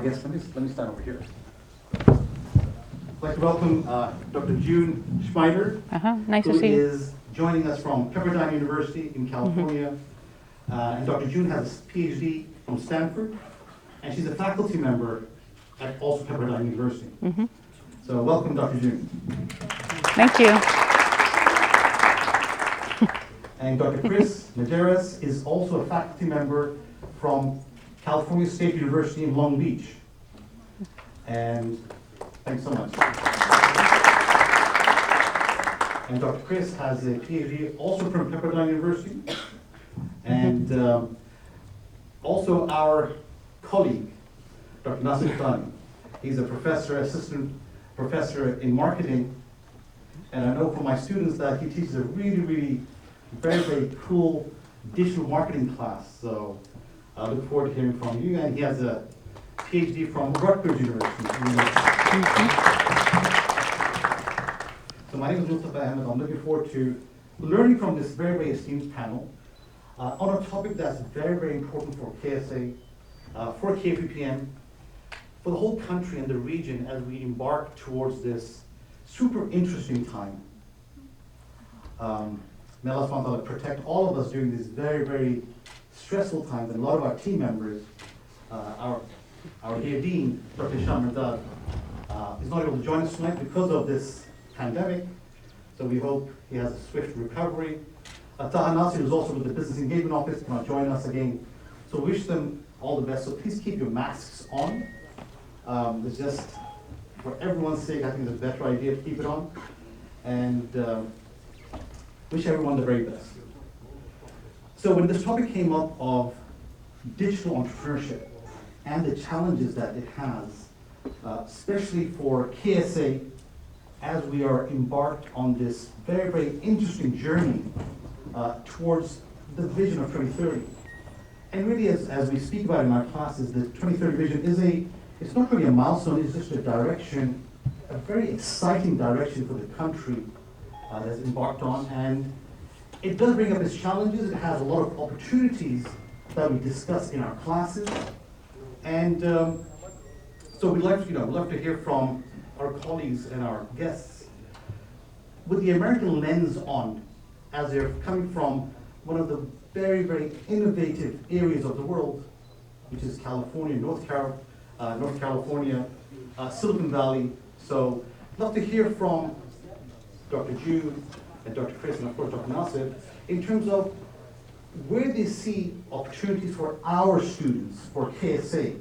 guess let me start over here. I'd like to welcome Dr. June Schmieder, Nice to see who you. is joining us from Pepperdine University in California. And Dr. June has a PhD from Stanford, and she's a faculty member at also Pepperdine University. So welcome, Dr. June. Thank you. And Dr. Chris Najera is also a faculty member from California State University in Long Beach. And thanks so much. And Dr. Chris has a PhD also from Pepperdine University. And also our colleague, Dr. Nasser. He's a professor, assistant professor in marketing. And I know from my students that he teaches a really very cool digital marketing class. So I look forward to hearing from you. And he has a PhD from Rutgers University. So my name is Mustafa, Ahmed. I'm looking forward to learning from this very esteemed panel on a topic that's very important for KSA, for KFUPM, for the whole country and the region as we embark towards this super interesting time. May Allah subhanahu wa ta'ala protect all of us during these very stressful times, and a lot of our team members, our dear Dean, Dr. Schmieder, is not able to join us tonight because of this pandemic, so we hope he has a swift recovery. Nasser is also with the Business Engagement Office, cannot join us again, so wish them all the best. So please keep your masks on. It's just, for everyone's sake, I think it's a better idea to keep it on, and wish everyone the very best. So when this topic came up of digital entrepreneurship and the challenges that it has, especially for KSA, as we are embarked on this very interesting journey towards the vision of 2030. And really, as we speak about in our classes, the 2030 vision it's not really a milestone, it's just a direction, a very exciting direction for the country that's embarked on. And it does bring up its challenges. It has a lot of opportunities that we discuss in our classes. And so we'd love to hear from our colleagues and our guests with the American lens on, as they're coming from one of the very innovative areas of the world, which is California, North California, Silicon Valley. So I'd love to hear from Dr. June and Dr. Chris and of course Dr. Nasser in terms of where they see opportunities for our students, for KSA,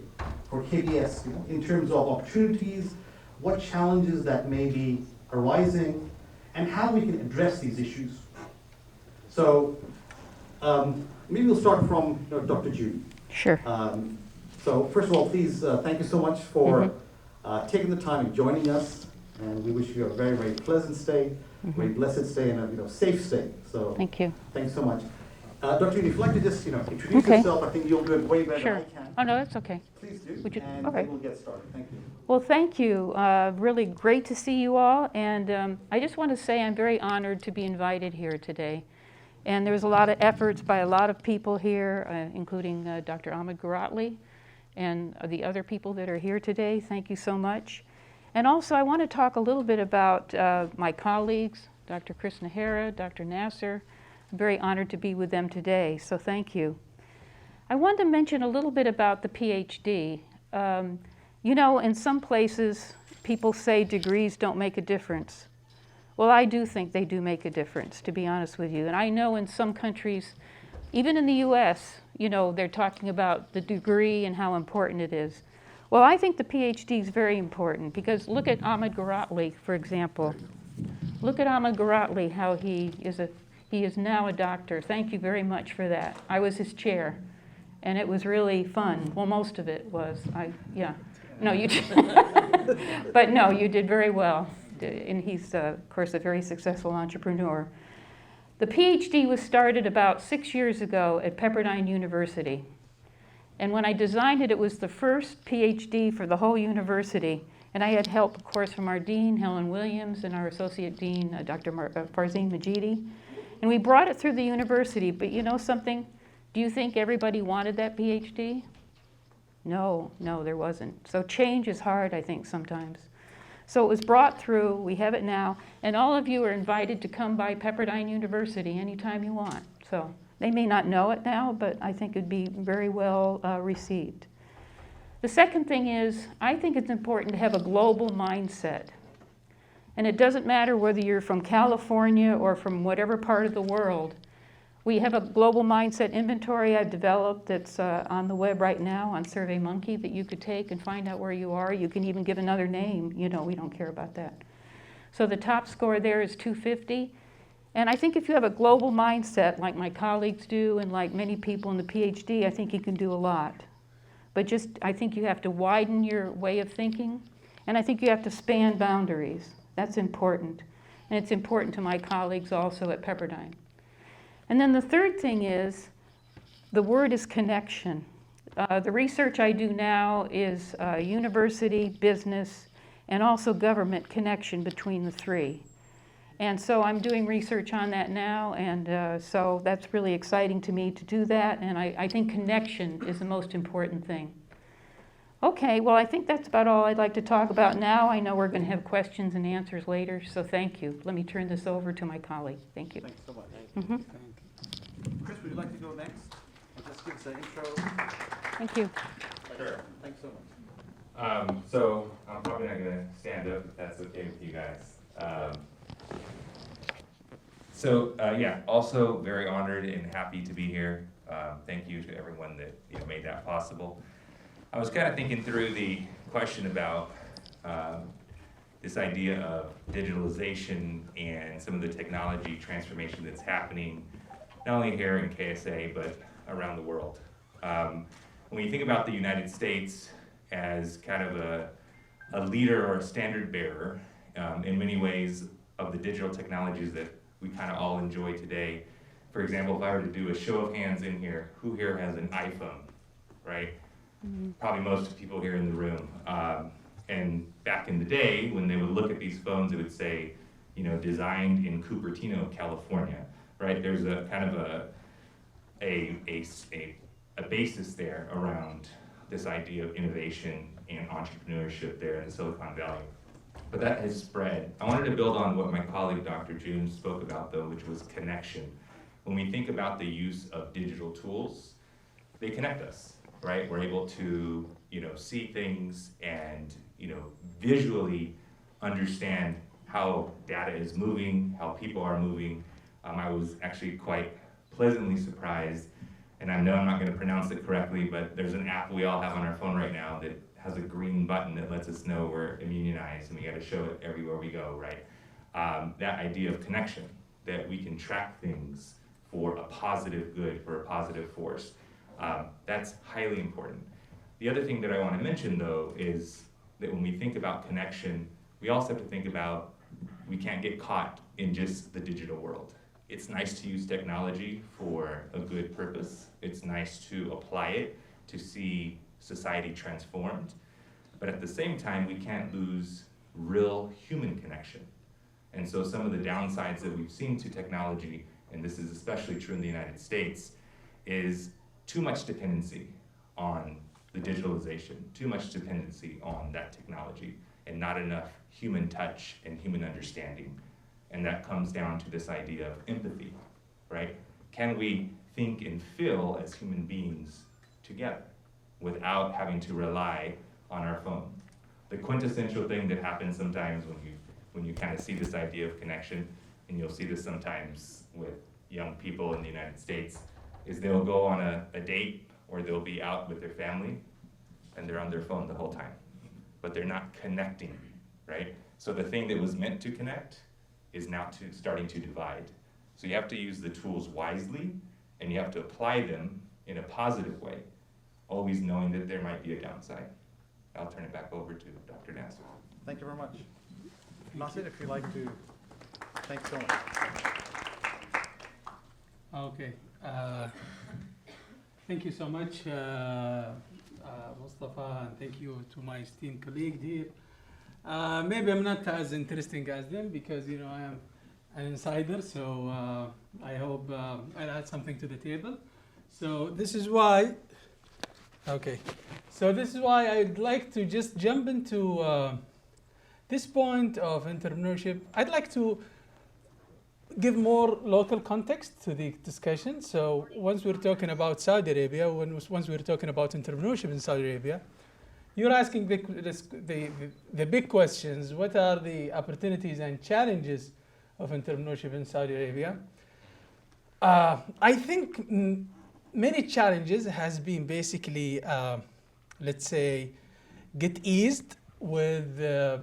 for KBS, in terms of opportunities, what challenges that may be arising, and how we can address these issues. So maybe we'll start from Dr. June. Sure. So first of all, please, thank you so much for taking the time and joining us. And we wish you a very pleasant stay, very blessed stay, and a safe stay. So Thank you. Thanks so much. Dr. June, if you'd like to just introduce yourself, I think you'll do it way better Sure. than I can. Oh, no, that's okay. Please do, all and right. we'll get started. Thank you. Well, thank you. Really great to see you all. And I just want to say I'm very honored to be invited here today. And there's a lot of efforts by a lot of people here, including Dr. Ahmed and the other people that are here today. Thank you so much. And also I want to talk a little bit about my colleagues, Dr. Chris Najera, Dr. Nasser. I'm very honored to be with them today, so thank you. I wanted to mention a little bit about the PhD. In some places, people say degrees don't make a difference. Well, I do think they do make a difference, to be honest with you. And I know in some countries, even in the US, they're talking about the degree and how important it is. Well, I think the PhD is very important because look at Ahmed, for example. Look at Ahmed, how he is now a doctor. Thank you very much for that. I was his chair, and it was really fun. Well, most of it was. No, you did. But no, you did very well. And he's, of course, a very successful entrepreneur. The PhD was started about 6 years ago at Pepperdine University. And when I designed it, it was the first PhD for the whole university. And I had help, of course, from our dean, Helen Williams, and our associate dean, Dr. Farzeen Majidi. And we brought it through the university. But you know something? Do you think everybody wanted that PhD? No, there wasn't. So change is hard, I think, sometimes. So it was brought through, we have it now, and all of you are invited to come by Pepperdine University anytime you want. So they may not know it now, but I think it'd be very well received. The second thing is, I think it's important to have a global mindset. And it doesn't matter whether you're from California or from whatever part of the world. We have a global mindset inventory I've developed that's on the web right now on SurveyMonkey that you could take and find out where you are. You can even give another name. You know, we don't care about that. So the top score there is 250. And I think if you have a global mindset like my colleagues do and like many people in the PhD, I think you can do a lot. But just, I think you have to widen your way of thinking. And I think you have to span boundaries. That's important. And it's important to my colleagues also at Pepperdine. And then the third thing is, the word is connection. The research I do now is university, business, and also government connection between the three. And so I'm doing research on that now, and so that's really exciting to me to do that, and I think connection is the most important thing. Okay, well, I think that's about all I'd like to talk about now. I know we're going to have questions and answers later, so thank you. Let me turn this over to my colleague. Thank you. Thanks so much. Mm-hmm. Chris, would you like to go next? And just give us an intro. Thank you. Sure. Thanks so much. So I'm probably not going to stand up if that's okay with you guys. Yeah, also very honored and happy to be here. Thank you to everyone that made that possible. I was kind of thinking through the question about this idea of digitalization and some of the technology transformation that's happening, not only here in KSA, but around the world. When you think about the United States as kind of a leader or a standard bearer in many ways of the digital technologies that we kind of all enjoy today. For example, if I were to do a show of hands in here, who here has an iPhone, right? Mm-hmm. Probably most people here in the room. And back in the day, when they would look at these phones, it would say, designed in Cupertino, California, right? There's a kind of a basis there around this idea of innovation and entrepreneurship there in Silicon Valley. But that has spread. I wanted to build on what my colleague Dr. June spoke about though, which was connection. When we think about the use of digital tools, they connect us, right? We're able to, see things and, visually understand how data is moving, how people are moving. I was actually quite pleasantly surprised, and I know I'm not going to pronounce it correctly, but there's an app we all have on our phone right now that has a green button that lets us know we're immunized, and we got to show it everywhere we go, right? That idea of connection, that we can track things for a positive good, for a positive force, that's highly important. The other thing that I want to mention, though, is that when we think about connection, we also have to think about we can't get caught in just the digital world. It's nice to use technology for a good purpose. It's nice to apply it to see society transformed. But at the same time, we can't lose real human connection. And so some of the downsides that we've seen to technology, and this is especially true in the United States, is too much dependency on the digitalization, too much dependency on that technology, and not enough human touch and human understanding. And that comes down to this idea of empathy, right? Can we think and feel as human beings together without having to rely on our phone? The quintessential thing that happens sometimes when you kind of see this idea of connection, and you'll see this sometimes with young people in the United States, is they'll go on a date or they'll be out with their family and they're on their phone the whole time, but they're not connecting, right? So the thing that was meant to connect is now starting to divide. So you have to use the tools wisely, and you have to apply them in a positive way, always knowing that there might be a downside. I'll turn it back over to Dr. Nasser. Thank you very much. Nasser, if you'd like to, thanks so much. Okay. Thank you so much, Mustafa, and thank you to my esteemed colleague here. Maybe I'm not as interesting as them because, I am an insider, so I hope I'll add something to the table. So this is why Okay, so this is why I'd like to just jump into this point of entrepreneurship. I'd like to give more local context to the discussion. So once we're talking about Saudi Arabia, once we're talking about entrepreneurship in Saudi Arabia, you're asking the big questions. What are the opportunities and challenges of entrepreneurship in Saudi Arabia? I think many challenges has been basically, let's say, get eased with the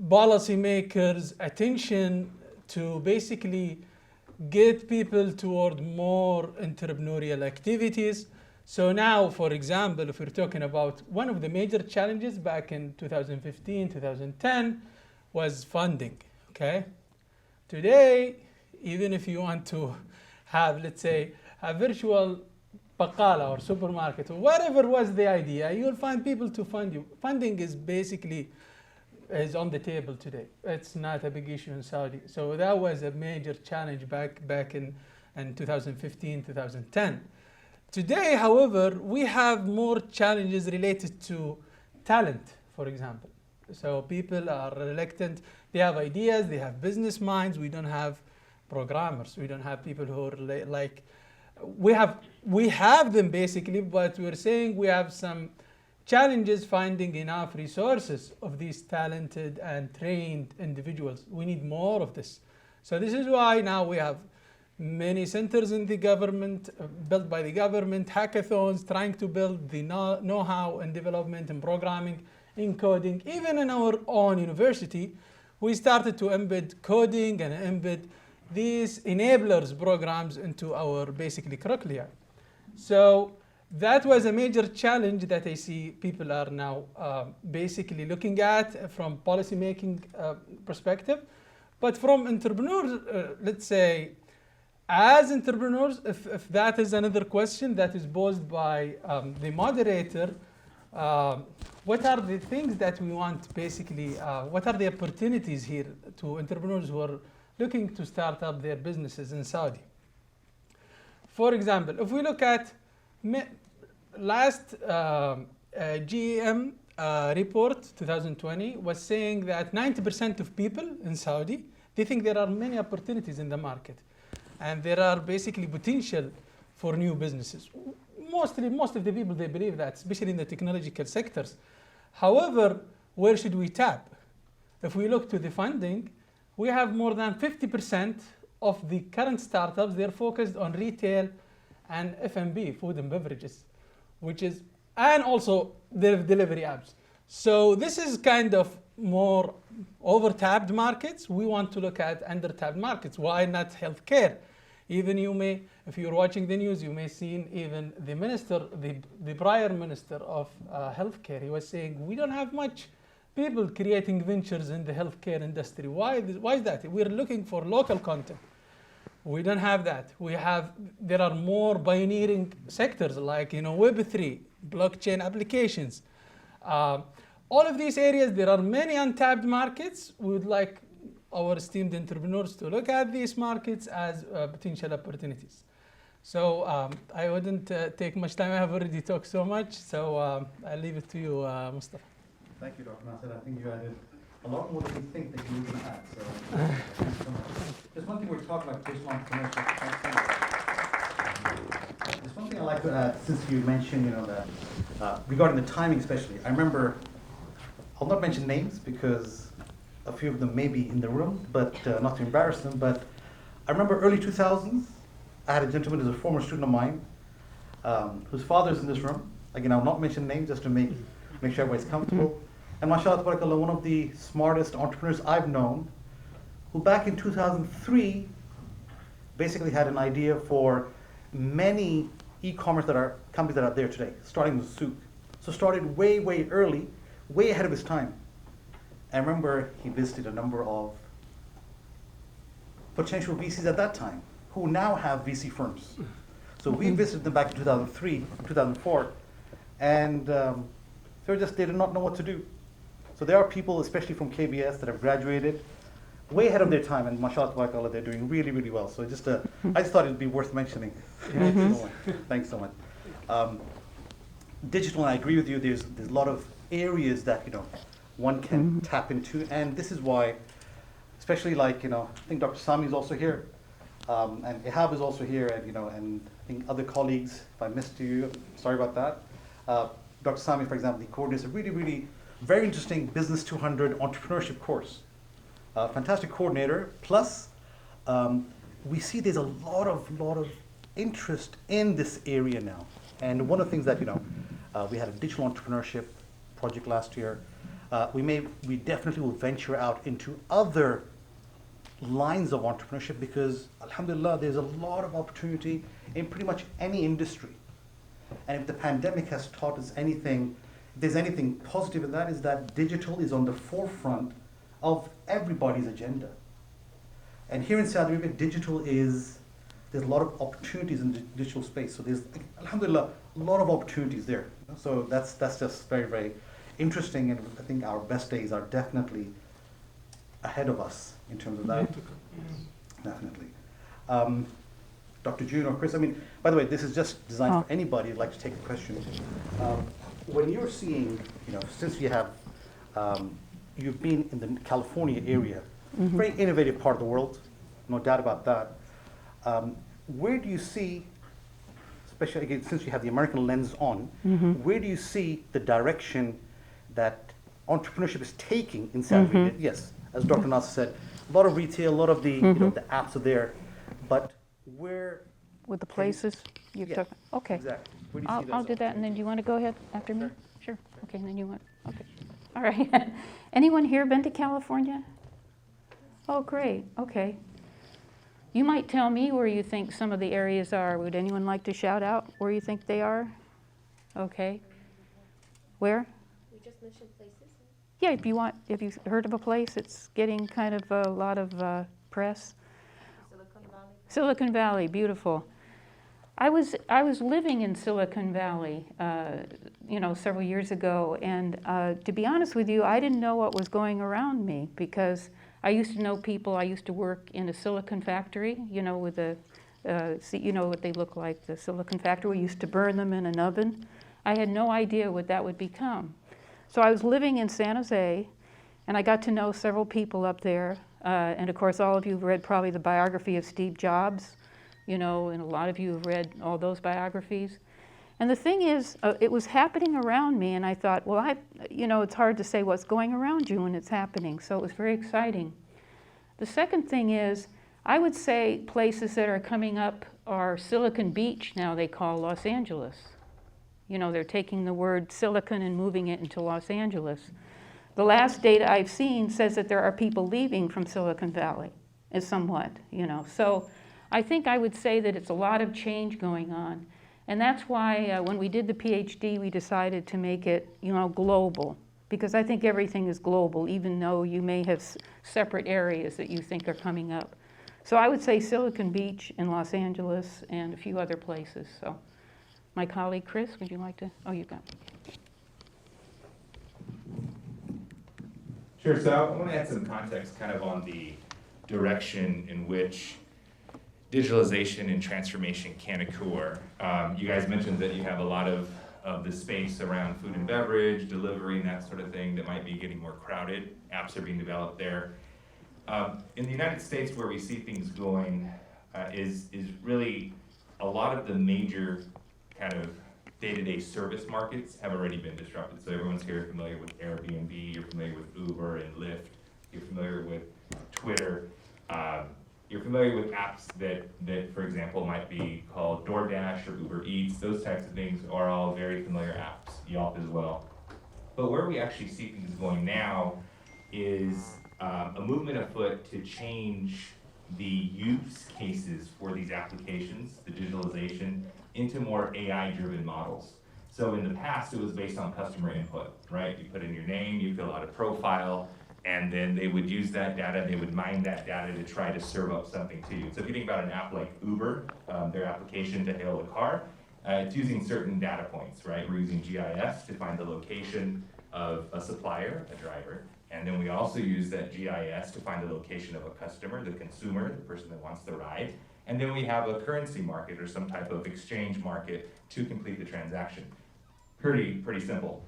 policymakers' attention to basically get people toward more entrepreneurial activities. So now, for example, if we're talking about one of the major challenges back in 2015, 2010 was funding, okay? Today, even if you want to have, let's say, a virtual baqala or supermarket or whatever was the idea, you'll find people to fund you. Funding is basically is on the table today. It's not a big issue in Saudi. So that was a major challenge back in 2015, 2010. Today, however, we have more challenges related to talent, for example. So people are reluctant. They have ideas, they have business minds. We don't have programmers. We don't have people who are like, we have them basically, but we're saying we have some challenges finding enough resources of these talented and trained individuals. We need more of this. So this is why now we have many centers in the government, built by the government, hackathons, trying to build the know-how and development and programming, in coding. Even in our own university, we started to embed coding and embed these enablers programs into our basically curricula. So that was a major challenge that I see people are now basically looking at from policy making perspective. But from entrepreneurs, let's say, as entrepreneurs, if that is another question that is posed by the moderator, what are the things that we want basically, what are the opportunities here to entrepreneurs who are looking to start up their businesses in Saudi? For example, if we look at last GEM report 2020 was saying that 90% of people in Saudi, they think there are many opportunities in the market and there are basically potential for new businesses. Most of the people, they believe that, especially in the technological sectors. However, where should we tap? If we look to the funding, we have more than 50% of the current startups, they're focused on retail and F&B, food and beverages, and also their delivery apps. So this is kind of more over-tapped markets. We want to look at under-tapped markets. Why not healthcare? Even you may, if you're watching the news, you may see even the minister, the prior minister of healthcare, he was saying, we don't have much people creating ventures in the healthcare industry. Why is that? We're looking for local content. We don't have that. There are more pioneering sectors like, Web3, blockchain applications. All of these areas, there are many untapped markets. We would like our esteemed entrepreneurs to look at these markets as potential opportunities. So I wouldn't take much time. I have already talked so much. So I'll leave it to you, Mustafa. Thank you, Dr. Nasser. I think you added a lot more than we think that you were going to add. So thanks so much. There's one thing we're talking about digital entrepreneurship. There's one thing I'd like to add, since you mentioned, that regarding the timing especially. I remember, I'll not mention names because a few of them may be in the room, but not to embarrass them. But I remember early 2000s, I had a gentleman who's a former student of mine, whose father is in this room. Again, I'll not mention names just to make sure everybody's comfortable. And mashallah, tabarakallah, one of the smartest entrepreneurs I've known, who back in 2003 basically had an idea for many e-commerce companies that are there today, starting with Souk. So started way, way early, way ahead of his time. I remember he visited a number of potential VCs at that time, who now have VC firms. So we visited them back in 2003, 2004, and they did not know what to do. So there are people, especially from KBS, that have graduated way ahead of their time, and mashallah, tabarakallah, they're doing really, really well. So I just thought it'd be worth mentioning. Thanks so much. Digital, and I agree with you, there's a lot of areas that, one can tap into, and this is why, especially like, I think Dr. Sami is also here, and Ihab is also here, and, and I think other colleagues, if I missed you, sorry about that. Dr. Sami, for example, he coordinates a really, really very interesting Business 200 entrepreneurship course. Fantastic coordinator, plus we see there's a lot of interest in this area now. And one of the things that, we had a digital entrepreneurship project last year. We definitely will venture out into other lines of entrepreneurship because, alhamdulillah, there's a lot of opportunity in pretty much any industry. And if the pandemic has taught us anything, if there's anything positive in that, is that digital is on the forefront of everybody's agenda. And here in Saudi Arabia, there's a lot of opportunities in the digital space. So there's, alhamdulillah, a lot of opportunities there. So that's just very, very interesting, and I think our best days are definitely ahead of us in terms of that. Definitely. Dr. June or Chris, by the way, this is just designed for anybody who'd like to take a question. When you're seeing, since you have, you've been in the California area, very innovative part of the world, no doubt about that. Where do you see, especially again, since you have the American lens on, where do you see the direction that entrepreneurship is taking in Saudi Arabia? Yes, as Dr. Nasser said, a lot of retail, a lot of the, the apps are there, but where? With the places you've Yes, talked, okay. Exactly. Where do you see I'll those do that, and then do you want to go ahead after me? Sure. Sure, okay, and then you want, okay. All right. Anyone here been to California? Oh, great, okay. You might tell me where you think some of the areas are. Would anyone like to shout out where you think they are? Okay. Where? We just mentioned places. Yeah, if you've heard of a place that's getting kind of a lot of press. Silicon Valley. Silicon Valley, beautiful. I was living in Silicon Valley, several years ago, and to be honest with you, I didn't know what was going around me because I used to know people. I used to work in a silicon factory, with what they look like, the silicon factory. We used to burn them in an oven. I had no idea what that would become. So I was living in San Jose, and I got to know several people up there. And of course, all of you have read probably the biography of Steve Jobs, and a lot of you have read all those biographies. And the thing is, it was happening around me, and I thought, well, it's hard to say what's going around you when it's happening, so it was very exciting. The second thing is, I would say places that are coming up are Silicon Beach now, they call Los Angeles. They're taking the word silicon and moving it into Los Angeles. The last data I've seen says that there are people leaving from Silicon Valley, somewhat, So I think I would say that it's a lot of change going on. And that's why when we did the PhD, we decided to make it, global. Because I think everything is global, even though you may have separate areas that you think are coming up. So I would say Silicon Beach in Los Angeles and a few other places. So my colleague Chris, would you like to? Oh, you got it. Sure, so I want to add some context kind of on the direction in which digitalization and transformation can occur. You guys mentioned that you have a lot of the space around food and beverage, delivery, and that sort of thing that might be getting more crowded. Apps are being developed there. In the United States, where we see things going is really a lot of the major kind of day-to-day service markets have already been disrupted. So everyone's here familiar with Airbnb, you're familiar with Uber and Lyft, you're familiar with Twitter. You're familiar with apps that, for example, might be called DoorDash or Uber Eats. Those types of things are all very familiar apps, Yelp as well. But where we actually see things going now is a movement afoot to change the use cases for these applications, the digitalization, into more AI-driven models. So in the past, it was based on customer input, right? You put in your name, you fill out a profile, and then they would use that data, they would mine that data to try to serve up something to you. So if you think about an app like Uber, their application to hail a car, it's using certain data points, right? We're using GIS to find the location of a supplier, a driver, and then we also use that GIS to find the location of a customer, the consumer, the person that wants the ride, And then we have a currency market or some type of exchange market to complete the transaction. Pretty simple.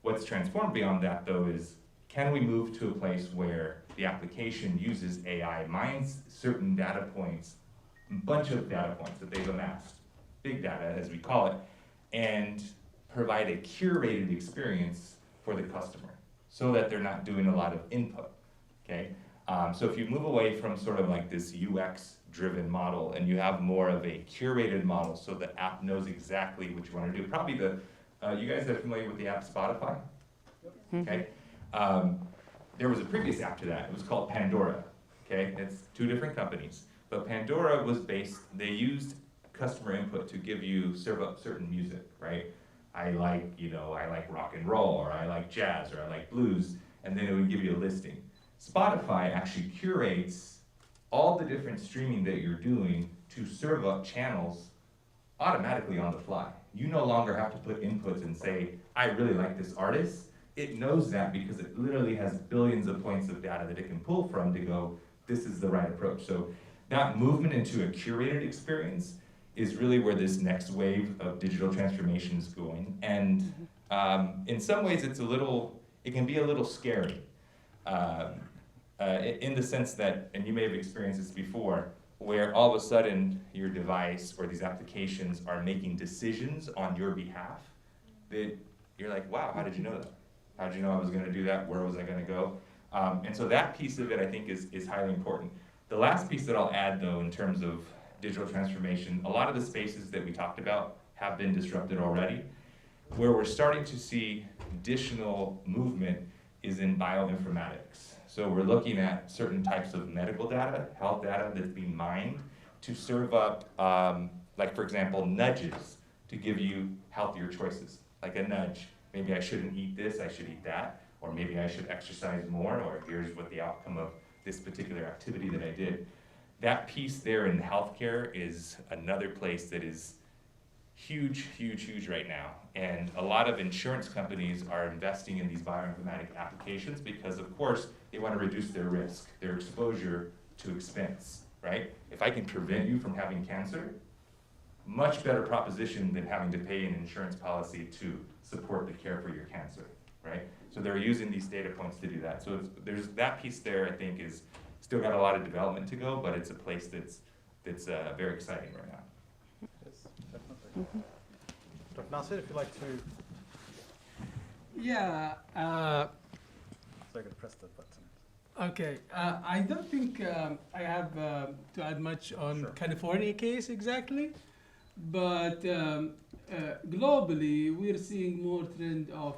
What's transformed beyond that though is, can we move to a place where the application uses AI, mines certain data points, a bunch of data points that they've amassed, big data as we call it, and provide a curated experience for the customer so that they're not doing a lot of input, okay? So if you move away from sort of like this UX-driven model and you have more of a curated model so the app knows exactly what you want to do, probably you guys are familiar with the app Spotify? Okay. There was a previous app to that. It was called Pandora, okay? It's two different companies. But Pandora was they used customer input to serve up certain music, right? I like rock and roll, or I like jazz, or I like blues, and then it would give you a listing. Spotify actually curates all the different streaming that you're doing to serve up channels automatically on the fly. You no longer have to put inputs and say, I really like this artist. It knows that because it literally has billions of points of data that it can pull from to go, this is the right approach. So that movement into a curated experience is really where this next wave of digital transformation is going. And in some ways it can be a little scary in the sense that, and you may have experienced this before, where all of a sudden your device or these applications are making decisions on your behalf that you're like, wow, how did you know that? How did you know I was gonna do that? Where was I gonna go? And so that piece of it I think is highly important. The last piece that I'll add though in terms of digital transformation, a lot of the spaces that we talked about have been disrupted already. Where we're starting to see additional movement is in bioinformatics. So we're looking at certain types of medical data, health data that's being mined to serve up, like for example, nudges to give you healthier choices. Like a nudge, maybe I shouldn't eat this, I should eat that, or maybe I should exercise more, or here's what the outcome of this particular activity that I did. That piece there in healthcare is another place that is huge right now. And a lot of insurance companies are investing in these bioinformatic applications because of course they want to reduce their risk, their exposure to expense, right? If I can prevent you from having cancer, much better proposition than having to pay an insurance policy to support the care for your cancer, right? So they're using these data points to do that. So there's that piece there I think is still got a lot of development to go, but it's a place that's very exciting right now. Yes, definitely. Dr. Nasser, if you'd like to. Yeah. So I could press the button. Okay. I don't think I have to add much on Sure. California case exactly, but globally we're seeing more trend of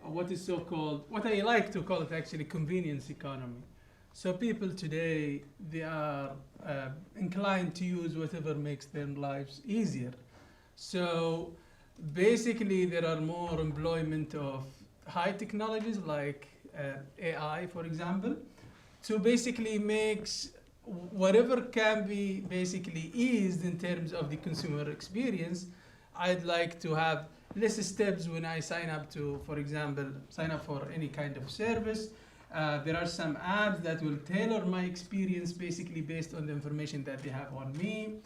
what is so-called, what I like to call it actually convenience economy. So people today, they are inclined to use whatever makes their lives easier. So basically there are more employment of high technologies like AI, for example, to basically makes whatever can be basically eased in terms of the consumer experience. I'd like to have less steps when I sign up to, for example, sign up for any kind of service. There are some apps that will tailor my experience basically based on the information that they have on me.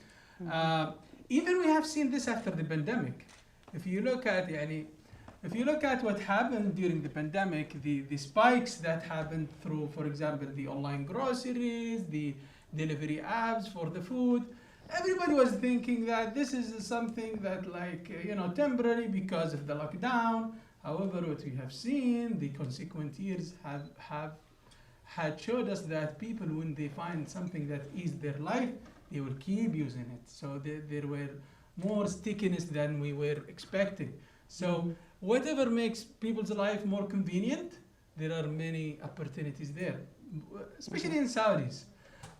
Even we have seen this after the pandemic. If you look at what happened during the pandemic, the spikes that happened through, for example, the online groceries, the delivery apps for the food, everybody was thinking that this is something that temporary because of the lockdown. However, what we have seen, the consequent years had showed us that people, when they find something that eased their life, they will keep using it. So there were more stickiness than we were expecting. So whatever makes people's life more convenient, there are many opportunities there, especially in Saudis.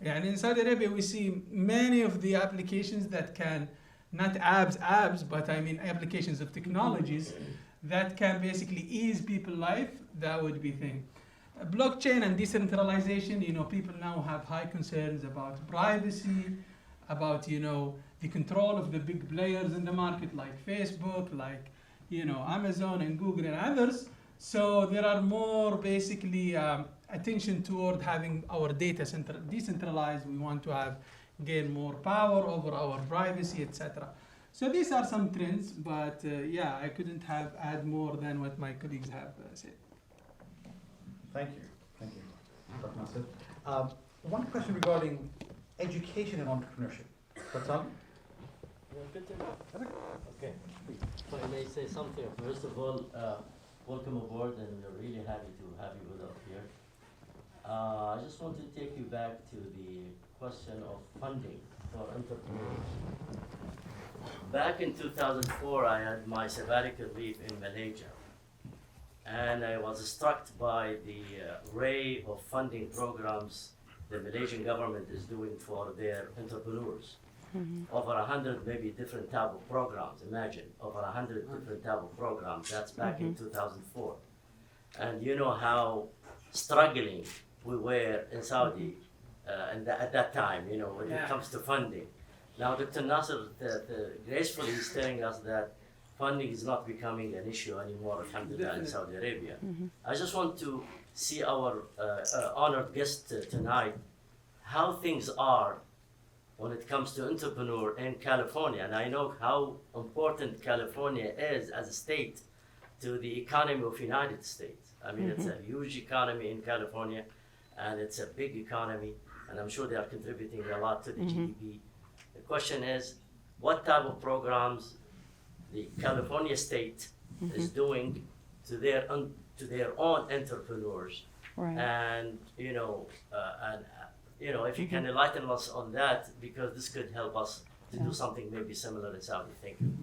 And in Saudi Arabia, we see many of the applications that can, not apps, but I mean applications of technologies that can basically ease people's life. That would be thing. Blockchain and decentralization, people now have high concerns about privacy, about, the control of the big players in the market like Facebook, like, Amazon and Google and others. So there are more basically attention toward having our data decentralized. We want to gain more power over our privacy, etc. So these are some trends, but yeah, I couldn't add more than what my colleagues have said. Thank you, Dr. Nasser. One question regarding education and entrepreneurship. What's up? Okay. If I may say something, first of all, welcome aboard, and we're really happy to have you with us here. I just want to take you back to the question of funding for entrepreneurs. Back in 2004, I had my sabbatical leave in Malaysia, and I was struck by the array of funding programs the Malaysian government is doing for their entrepreneurs. Over 100 maybe different type of programs. Imagine, over 100 different type of programs. That's back in 2004. And you know how struggling we were in Saudi at that time, you know, when it comes to funding. Now Dr. Nasser gracefully is telling us that funding is not becoming an issue anymore, alhamdulillah, in Saudi Arabia. I just want to see our honored guest tonight, how things are when it comes to entrepreneur in California. And I know how important California is as a state to the economy of United States. I mean, it's a huge economy in California, and it's a big economy, and I'm sure they are contributing a lot to the GDP. The question is, what type of programs the California state is doing to their own entrepreneurs, Right. and if you can enlighten us on that, because this could help us to do something maybe similar in Saudi. Thank you.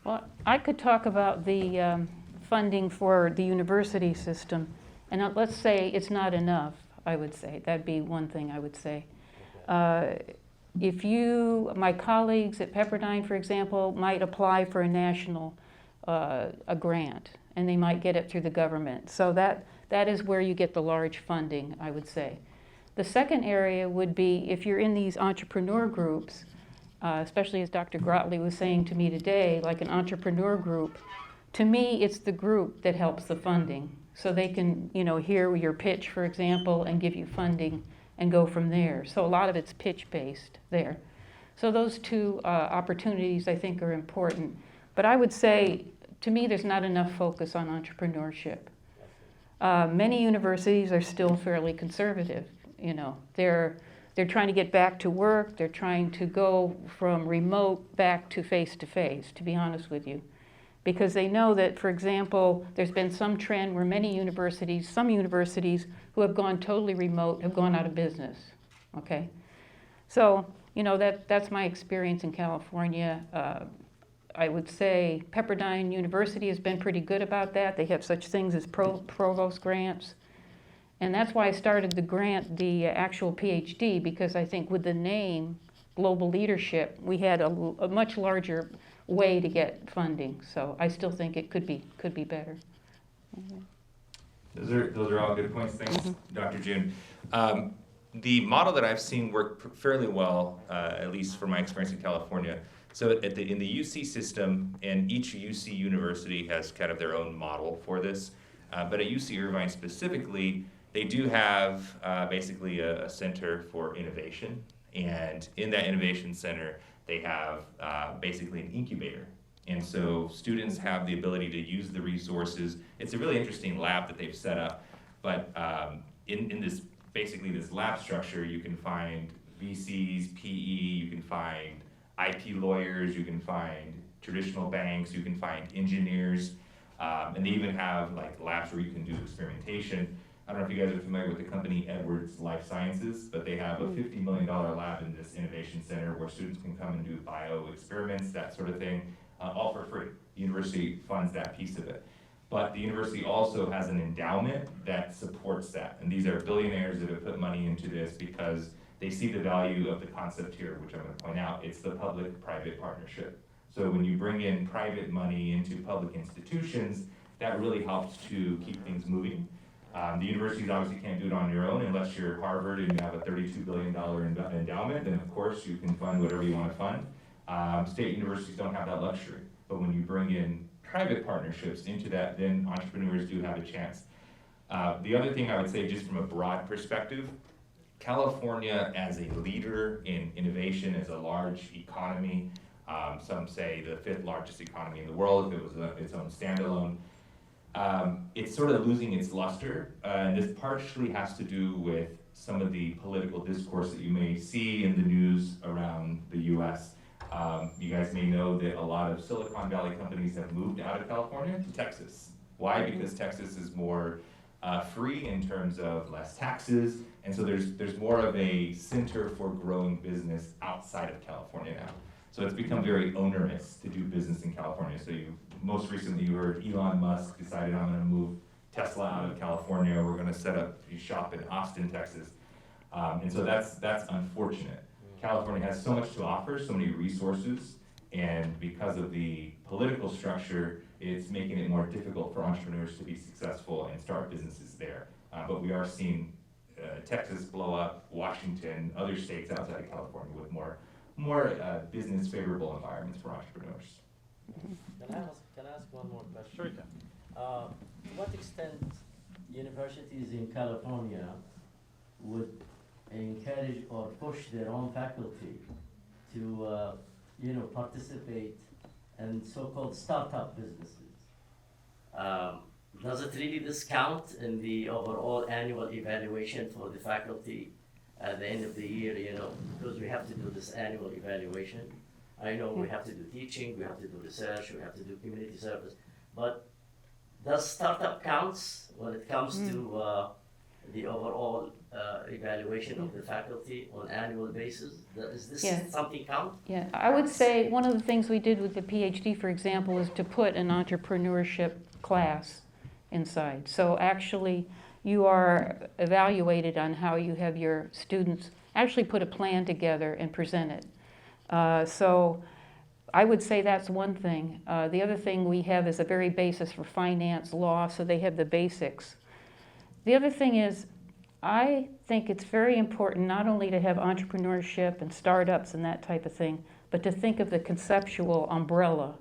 Well, I could talk about the funding for the university system, and let's say it's not enough, I would say. That'd be one thing I would say. My colleagues at Pepperdine, for example, might apply for a national a grant, and they might get it through the government. So that is where you get the large funding, I would say. The second area would be if you're in these entrepreneur groups, especially as Dr. Grotley was saying to me today, like an entrepreneur group, to me, it's the group that helps the funding. So they can, hear your pitch, for example, and give you funding and go from there. So a lot of it's pitch-based there. So those two opportunities, I think, are important. But I would say, to me, there's not enough focus on entrepreneurship. Many universities are still fairly conservative. They're trying to get back to work. They're trying to go from remote back to face-to-face, to be honest with you. Because they know that, for example, there's been some trend where some universities who have gone totally remote have gone out of business, okay? So, that's my experience in California. I would say Pepperdine University has been pretty good about that. They have such things as provost grants. And that's why I started the actual PhD, because I think with the name Global Leadership, we had a much larger way to get funding. So I still think it could be better. Those are all good points. Thanks, Dr. June. The model that I've seen work fairly well, at least from my experience in California. So in the UC system, and each UC university has kind of their own model for this. But at UC Irvine specifically, they do have basically a center for innovation. And in that innovation center, they have basically an incubator. And so students have the ability to use the resources. It's a really interesting lab that they've set up. But in this lab structure, you can find VCs, PE, you can find IP lawyers, you can find traditional banks, you can find engineers, and they even have like labs where you can do experimentation. I don't know if you guys are familiar with the company Edwards Life Sciences, but they have a $50 million lab in this innovation center where students can come and do bio experiments, that sort of thing, all for free. The university funds that piece of it. But the university also has an endowment that supports that. And these are billionaires that have put money into this because they see the value of the concept here, which I'm going to point out. It's the public-private partnership. So when you bring in private money into public institutions, that really helps to keep things moving. The universities obviously can't do it on your own unless you're Harvard and you have a $32 billion endowment, then of course you can fund whatever you want to fund. State universities don't have that luxury, but when you bring in private partnerships into that, then entrepreneurs do have a chance. The other thing I would say, just from a broad perspective, California as a leader in innovation, as a large economy, some say the 5th largest economy in the world if it was its own standalone, it's sort of losing its luster, and this partially has to do with some of the political discourse that you may see in the news around the US. You guys may know that a lot of Silicon Valley companies have moved out of California to Texas. Why? Because Texas is more free in terms of less taxes, and so there's more of a center for growing business outside of California now. So it's become very onerous to do business in California. So most recently you heard Elon Musk decided, I'm gonna move Tesla out of California, we're gonna set up shop in Austin, Texas. And so that's unfortunate. California has so much to offer, so many resources, and because of the political structure, it's making it more difficult for entrepreneurs to be successful and start businesses there. But we are seeing Texas blow up, Washington, other states outside of California with more business favorable environments for entrepreneurs. Can I ask one more question? Sure you can. To what extent universities in California would encourage or push their own faculty to participate in so-called startup businesses? Does it really discount in the overall annual evaluation for the faculty at the end of the year, because we have to do this annual evaluation? I know we have to do teaching, we have to do research, we have to do community service, but does startup counts when it comes to the overall evaluation of the faculty on annual basis? Is this Yeah. something count? Yeah, I would say one of the things we did with the PhD, for example, is to put an entrepreneurship class inside. So actually, you are evaluated on how you have your students actually put a plan together and present it. So I would say that's one thing. The other thing we have is a very basis for finance, law, so they have the basics. The other thing is, I think it's very important not only to have entrepreneurship and startups and that type of thing, but to think of the conceptual umbrella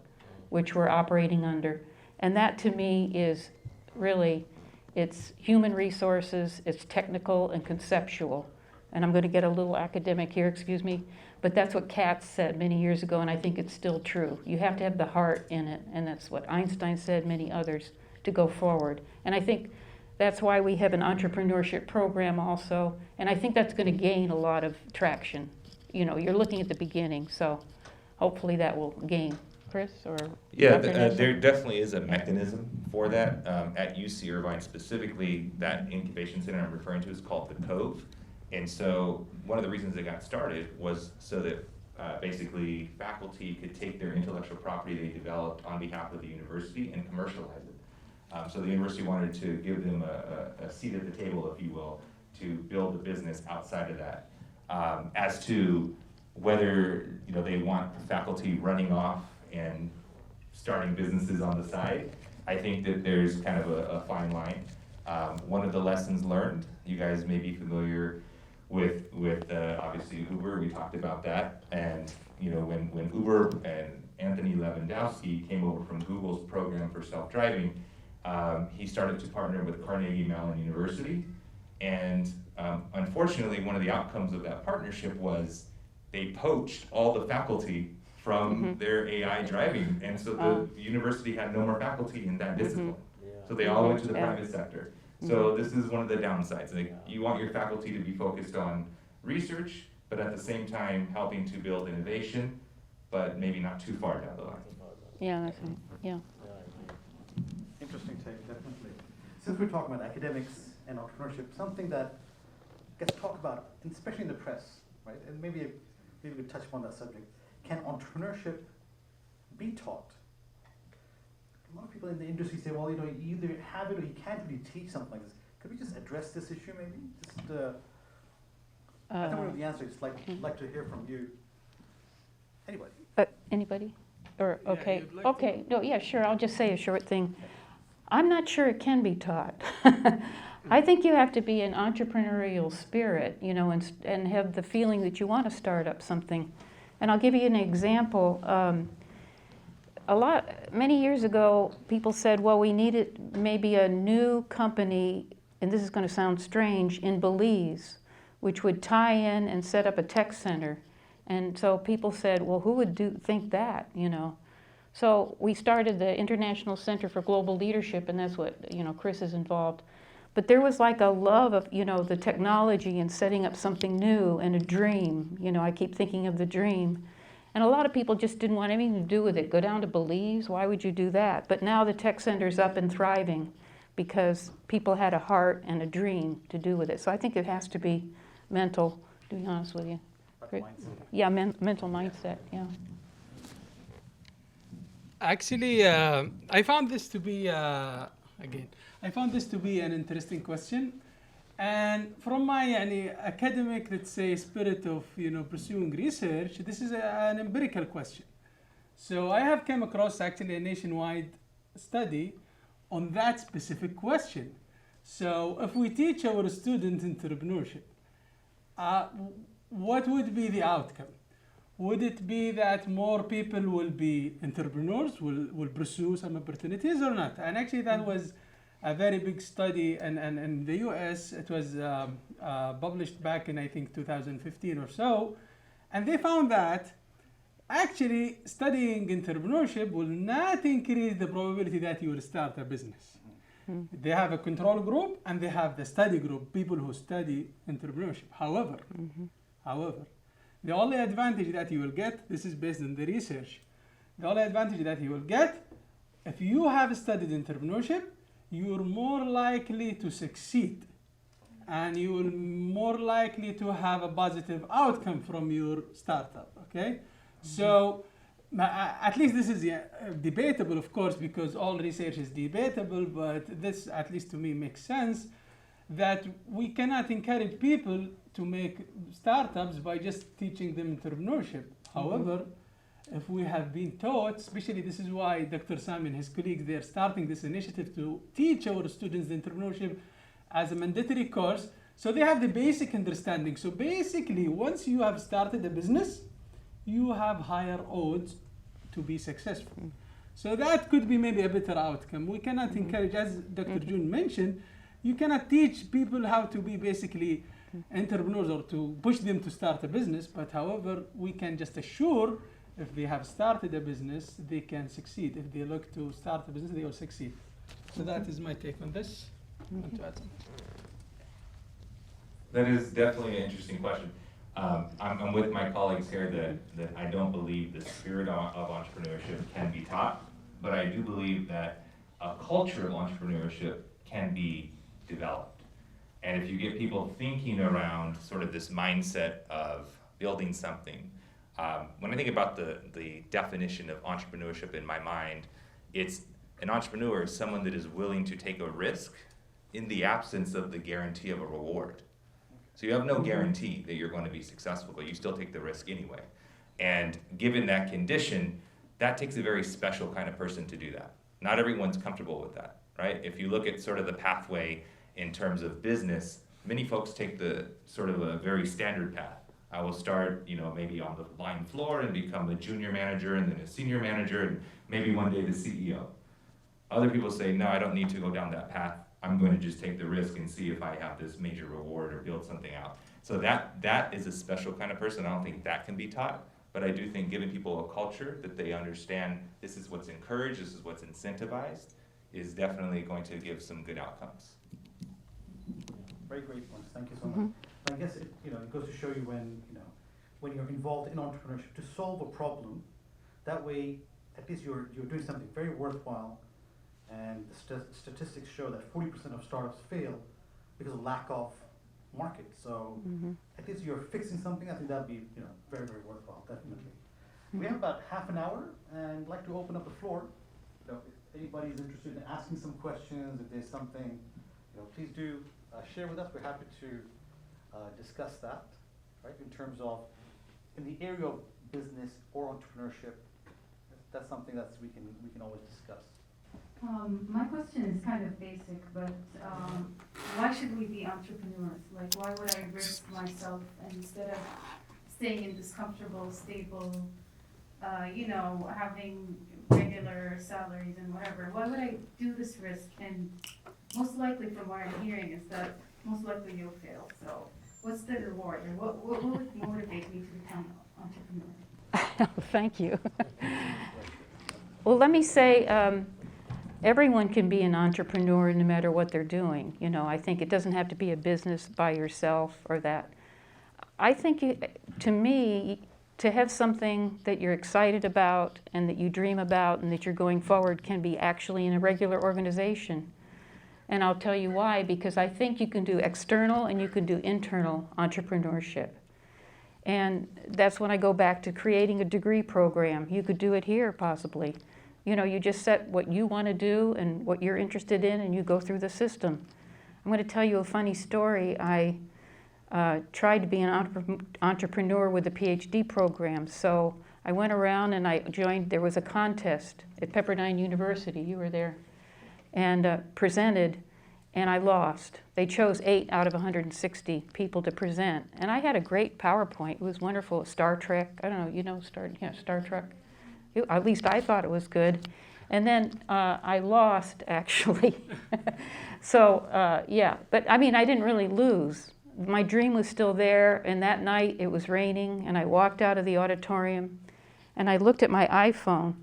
which we're operating under. And that to me is really, it's human resources, it's technical and conceptual. And I'm going to get a little academic here, excuse me, but that's what Katz said many years ago, and I think it's still true. You have to have the heart in it, and that's what Einstein said, many others, to go forward. And I think that's why we have an entrepreneurship program also, and I think that's going to gain a lot of traction. You're looking at the beginning, so hopefully that will gain. Chris, or Yeah, Dr. Nasser? there definitely is a mechanism for that. At UC Irvine specifically, that incubation center I'm referring to is called the Cove. And so one of the reasons it got started was so that basically faculty could take their intellectual property they developed on behalf of the university and commercialize it. So the university wanted to give them a seat at the table, if you will, to build a business outside of that. As to whether they want faculty running off and starting businesses on the side, I think that there's kind of a fine line. One of the lessons learned, you guys may be familiar with obviously Uber, we talked about that, and when Uber and Anthony Lewandowski came over from Google's program for self-driving, he started to partner with Carnegie Mellon University, and unfortunately one of the outcomes of that partnership was they poached all the faculty from their AI driving, and so the university had no more faculty in that discipline. So they all went to the private sector. So this is one of the downsides. Like, you want your faculty to be focused on research, but at the same time helping to build innovation, but maybe not too far down the line. Yeah, that's right. Yeah. Interesting take, definitely. Since we're talking about academics and entrepreneurship, something that gets talked about, especially in the press, right? And maybe we could touch upon that subject. Can entrepreneurship be taught? A lot of people in the industry say, well, you either have it or you can't really teach something like this. Could we just address this issue, maybe? I don't know the answer. Just like to hear from you. Anybody? Anybody? Or Yeah, okay, you'd like okay. No, yeah, sure. I'll just say a short thing. I'm not sure it can be taught. I think you have to be an entrepreneurial spirit, and have the feeling that you want to start up something. And I'll give you an example. Many years ago, people said, well, we needed maybe a new company, and this is going to sound strange, in Belize, which would tie in and set up a tech center. And so people said, well, who would think that, you know? So we started the International Center for Global Leadership, and that's what, you know, Chris is involved. But there was like a love of, you know, the technology and setting up something new and a dream. You know, I keep thinking of the dream. And a lot of people just didn't want anything to do with it. Go down to Belize, why would you do that? But now the tech center's up and thriving because people had a heart and a dream to do with it. So I think it has to be mental, to be honest with you. Yeah, mental mindset, yeah. Actually, I found this to be, an interesting question. And from my academic, let's say, spirit of pursuing research, this is an empirical question. So I have come across actually a nationwide study on that specific question. So if we teach our students entrepreneurship, what would be the outcome? Would it be that more people will be entrepreneurs, will pursue some opportunities or not? And actually that was a very big study in the US. It was published back in, I think, 2015 or so. And they found that actually studying entrepreneurship will not increase the probability that you will start a business. They have a control group and they have the study group, people who study entrepreneurship. However, the only advantage that you will get, this is based on the research, the only advantage that you will get, if you have studied entrepreneurship, you're more likely to succeed and you will more likely to have a positive outcome from your startup, okay? So at least this is debatable, of course, because all research is debatable, but this, at least to me, makes sense that we cannot encourage people to make startups by just teaching them entrepreneurship. However, if we have been taught, especially this is why Dr. Sam and his colleagues, they're starting this initiative to teach our students entrepreneurship as a mandatory course, so they have the basic understanding. So basically, once you have started a business, you have higher odds to be successful. So that could be maybe a better outcome. We cannot encourage, as Dr. June mentioned, you cannot teach people how to be basically entrepreneurs or to push them to start a business, but however, we can just assure if they have started a business, they can succeed. If they look to start a business, they will succeed. So that is my take on this. Want to add something? That is definitely an interesting question. I'm with my colleagues here that I don't believe the spirit of entrepreneurship can be taught, but I do believe that a culture of entrepreneurship can be developed. And if you get people thinking around sort of this mindset of building something, when I think about the definition of entrepreneurship in my mind, it's an entrepreneur is someone that is willing to take a risk in the absence of the guarantee of a reward. So you have no guarantee that you're going to be successful, but you still take the risk anyway. And given that condition, that takes a very special kind of person to do that. Not everyone's comfortable with that, right? If you look at sort of the pathway in terms of business, many folks take the sort of a very standard path. I will start, maybe on the line floor and become a junior manager and then a senior manager and maybe one day the CEO. Other people say, no, I don't need to go down that path. I'm going to just take the risk and see if I have this major reward or build something out. So that is a special kind of person. I don't think that can be taught, but I do think giving people a culture that they understand this is what's encouraged, this is what's incentivized, is definitely going to give some good outcomes. Very great points. Thank you so much. I guess it goes to show you when you're involved in entrepreneurship to solve a problem, that way at least you're doing something very worthwhile. And the statistics show that 40% of startups fail because of lack of market. So at least you're fixing something. I think that'd be very, very worthwhile, definitely. We have about half an hour, and I'd like to open up the floor. If anybody's interested in asking some questions, if there's something, please do share with us. We're happy to discuss that, right? In terms of in the area of business or entrepreneurship, that's something that we can always discuss. My question is kind of basic, but why should we be entrepreneurs? Like, why would I risk myself and instead of staying in this comfortable, stable having regular salaries and whatever, why would I do this risk? And most likely from what I'm hearing is that most likely you'll fail. So what's the reward, or what would motivate me to become an entrepreneur? Thank you. Well, let me say, everyone can be an entrepreneur no matter what they're doing. I think it doesn't have to be a business by yourself or that. I think, to me, to have something that you're excited about and that you dream about and that you're going forward can be actually in a regular organization. And I'll tell you why, because I think you can do external and you can do internal entrepreneurship. And that's when I go back to creating a degree program. You could do it here, possibly. You just set what you want to do and what you're interested in, and you go through the system. I'm going to tell you a funny story. I tried to be an entrepreneur with a PhD program. So I went around and I joined, there was a contest at Pepperdine University, you were there, and presented, and I lost. They chose 8 out of 160 people to present. And I had a great PowerPoint. It was wonderful. Star Trek, I don't know, Star Trek? At least I thought it was good. And then I lost, actually. So, yeah, but I mean, I didn't really lose. My dream was still there, and that night it was raining, and I walked out of the auditorium, and I looked at my iPhone,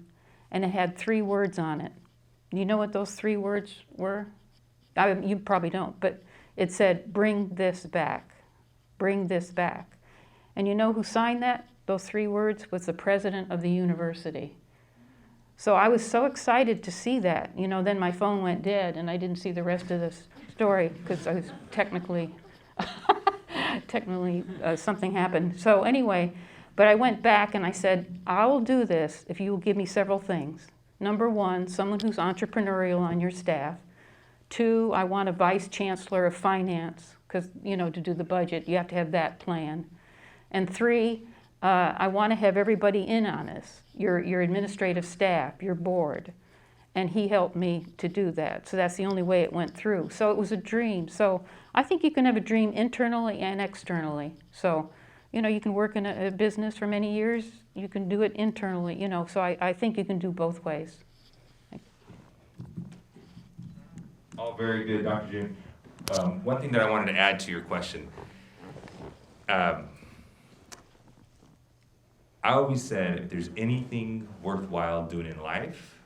and it had 3 words on it. You know what those 3 words were? You probably don't, but it said, "Bring this back, bring this back." And you know who signed that? Those 3 words was the president of the university. So I was so excited to see that. Then my phone went dead, and I didn't see the rest of this story because I was technically something happened. So anyway, but I went back and I said, I will do this if you will give me several things. Number 1, someone who's entrepreneurial on your staff. 2, I want a vice chancellor of finance, because, to do the budget, you have to have that plan. And 3, I want to have everybody in on this, your administrative staff, your board. And he helped me to do that. So that's the only way it went through. So it was a dream. So I think you can have a dream internally and externally. So, you can work in a business for many years. You can do it internally, So I think you can do both ways. All very good, Dr. June. One thing that I wanted to add to your question. I always said if there's anything worthwhile doing in life,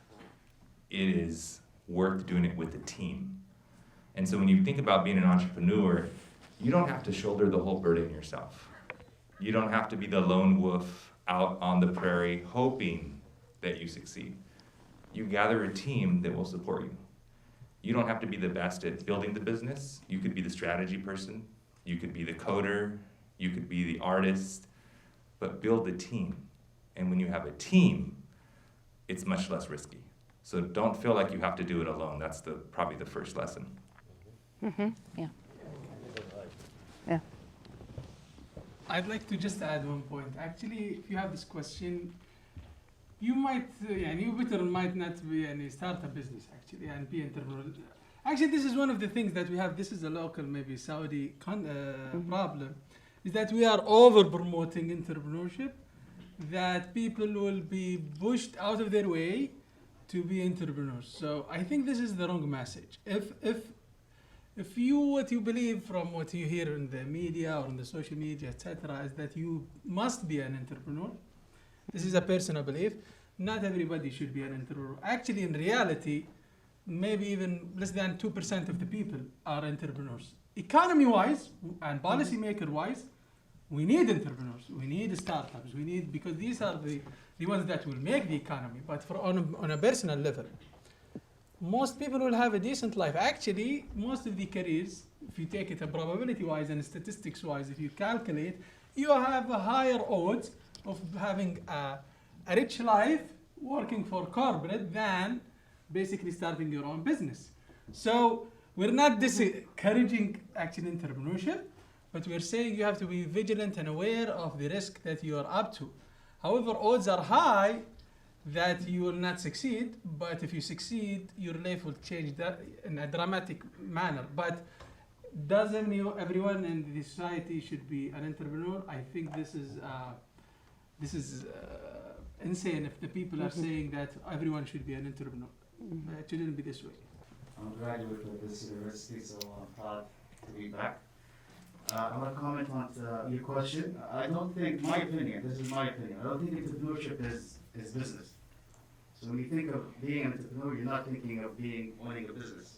it is worth doing it with a team. And so when you think about being an entrepreneur, you don't have to shoulder the whole burden yourself. You don't have to be the lone wolf out on the prairie hoping that you succeed. You gather a team that will support you. You don't have to be the best at building the business. You could be the strategy person. You could be the coder. You could be the artist. But build a team. And when you have a team, it's much less risky. So don't feel like you have to do it alone. That's probably the first lesson. Mm-hmm. Yeah. Yeah. I'd like to just add one point. Actually, if you have this question, you might, you better might not be any start a business actually and be entrepreneurial. Actually, this is one of the things that we have. This is a local, maybe Saudi problem, is that we are over promoting entrepreneurship, that people will be pushed out of their way to be entrepreneurs. So I think this is the wrong message. If what you believe from what you hear in the media or in the social media, etc., is that you must be an entrepreneur, this is a personal belief. Not everybody should be an entrepreneur. Actually, in reality, maybe even less than 2% of the people are entrepreneurs. Economy-wise and policymaker-wise, we need entrepreneurs. We need startups. We need, because these are the ones that will make the economy. But on a personal level, most people will have a decent life. Actually, most of the careers, if you take it probability-wise and statistics-wise, if you calculate, you have a higher odds of having a rich life working for corporate than basically starting your own business. So we're not discouraging actual entrepreneurship, but we're saying you have to be vigilant and aware of the risk that you are up to. However, odds are high that you will not succeed, but if you succeed, your life will change that in a dramatic manner. But doesn't mean everyone in the society should be an entrepreneur. I think this is insane if the people are saying that everyone should be an entrepreneur. It shouldn't be this way. I'm a graduate of this university, so I'm proud to be back. I want to comment on your question. I don't think, my opinion, this is my opinion, I don't think entrepreneurship is business. So when you think of being an entrepreneur, you're not thinking of owning a business.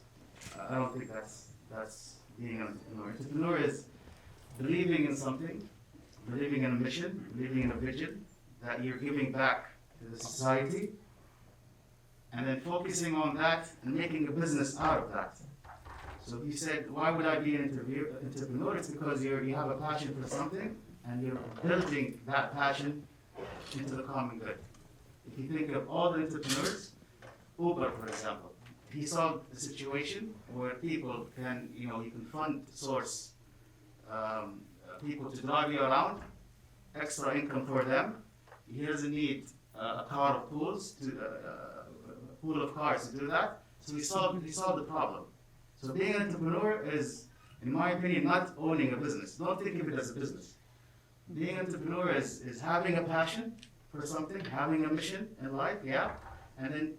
I don't think that's being an entrepreneur. Entrepreneur is believing in something, believing in a mission, believing in a vision that you're giving back to the society, and then focusing on that and making a business out of that. So if you said, why would I be an entrepreneur? It's because you have a passion for something and you're building that passion into the common good. If you think of all the entrepreneurs, Uber, for example, he solved a situation where people can, you can fund source people to drive you around, extra income for them. He doesn't need a car of pools a pool of cars to do that. So he solved the problem. So being an entrepreneur is, in my opinion, not owning a business. Don't think of it as a business. Being an entrepreneur is having a passion for something, having a mission in life, yeah, and then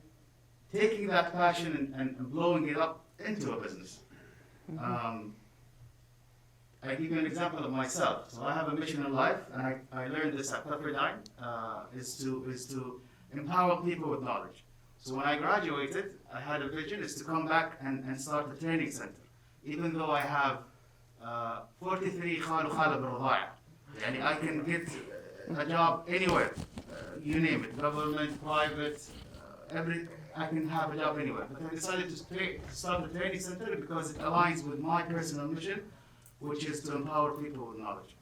taking that passion and blowing it up into a business. I give you an example of myself. So I have a mission in life, and I learned this at Pepperdine, is to empower people with knowledge. So when I graduated, I had a vision is to come back and start a training center. Even though I have 43 khalu khala بالرضاعة. Yani I can get a job anywhere, you name it, government, private, I can have a job anywhere. But I decided to start a training center because it aligns with my personal mission, which is to empower people with knowledge.